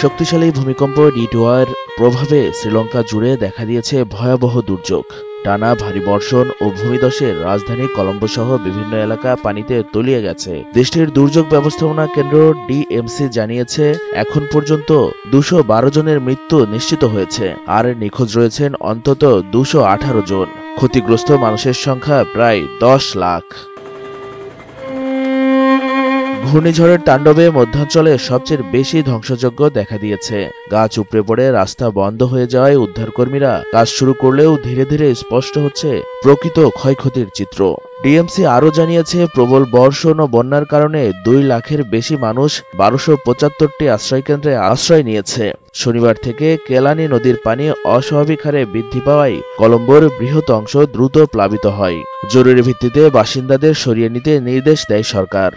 শক্তিশালী ভূমিকম্প ডিটোয়ার প্রভাবে শ্রীলঙ্কা জুড়ে দেখা দিয়েছে ভয়াবহ দুর্যোগ। টানা ভারী বর্ষণ ও ভূমিধসে রাজধানী কলম্বো সহ বিভিন্ন এলাকা পানিতে তলিয়ে গেছে। দেশটির দুর্যোগ ব্যবস্থাপনা কেন্দ্র ডিএমসি জানিয়েছে এখন পর্যন্ত 212 জনের মৃত্যু নিশ্চিত হয়েছে, আর নিখোঁজ রয়েছেন অন্তত 218 জন। ক্ষতিগ্রস্ত মানুষের সংখ্যা প্রায় 10 লাখ। ঘূর্ণিঝড়ের তাণ্ডবে মধ্যাঞ্চলে সবচেয়ে বেশি ধ্বংসযজ্ঞ দেখা দিয়েছে। গাছ উপড়ে পড়ে রাস্তা বন্ধ হয়ে যাওয়ায় উদ্ধারকর্মীরা কাজ শুরু করলেও ধীরে ধীরে স্পষ্ট হচ্ছে প্রকৃত ক্ষয়ক্ষতির চিত্র। ডিএমসি আরও জানিয়েছে প্রবল বর্ষণ ও বন্যার কারণে 2 লাখের বেশি মানুষ 1275টি আশ্রয়কেন্দ্রে আশ্রয় নিয়েছে। শনিবার থেকে কেলানি নদীর পানি অস্বাভাবিক হারে বৃদ্ধি পাওয়ায় কলম্বোর বৃহৎ অংশ দ্রুত প্লাবিত হয়। জরুরি ভিত্তিতে বাসিন্দাদের সরিয়ে নিতে নির্দেশ দেয় সরকার।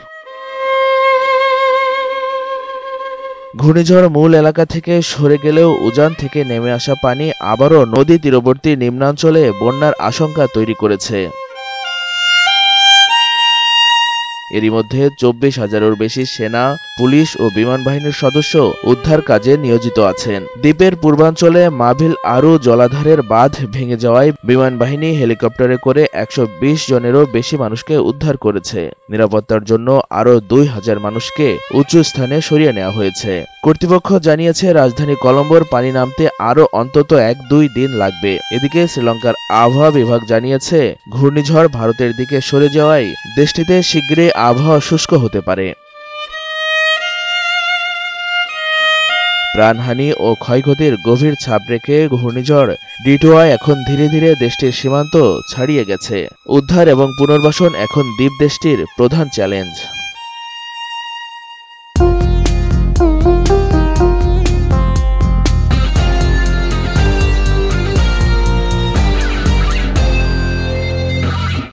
ঘূর্ণিঝড় মূল এলাকা থেকে সরে গেলেও উজান থেকে নেমে আসা পানি আবারও নদী তীরবর্তী নিম্নাঞ্চলে বন্যার আশঙ্কা তৈরি করেছে। এরই মধ্যে 24,000-এর বেশি সেনা, পুলিশ ও বিমান বাহিনীর সদস্য উদ্ধার কাজে নিয়োজিত আছেন। দ্বীপের পূর্বাঞ্চলে মাভিল আরু জলাধারের বাঁধ ভেঙে যাওয়ায় বিমান বাহিনী হেলিকপ্টারে করে 120 জনেরও বেশি মানুষকে উদ্ধার করেছে। নিরাপত্তার জন্য আরও 2,000 মানুষকে উঁচু স্থানে সরিয়ে নেওয়া হয়েছে। কর্তৃপক্ষ জানিয়েছে রাজধানী কলম্বোর পানি নামতে আরও অন্তত 1-2 দিন লাগবে। এদিকে শ্রীলঙ্কার আবহাওয়া বিভাগ জানিয়েছে ঘূর্ণিঝড় ভারতের দিকে সরে যাওয়ায় দেশটিতে শীঘ্রই আবহাওয়া শুষ্ক হতে পারে। প্রাণহানি ও ক্ষয়ক্ষতির গভীর ছাপ রেখে ঘূর্ণিঝড় ডিটোয়া এখন ধীরে ধীরে দেশটির সীমান্ত ছাড়িয়ে গেছে। উদ্ধার এবং পুনর্বাসন এখন দ্বীপ দেশটির প্রধান চ্যালেঞ্জ।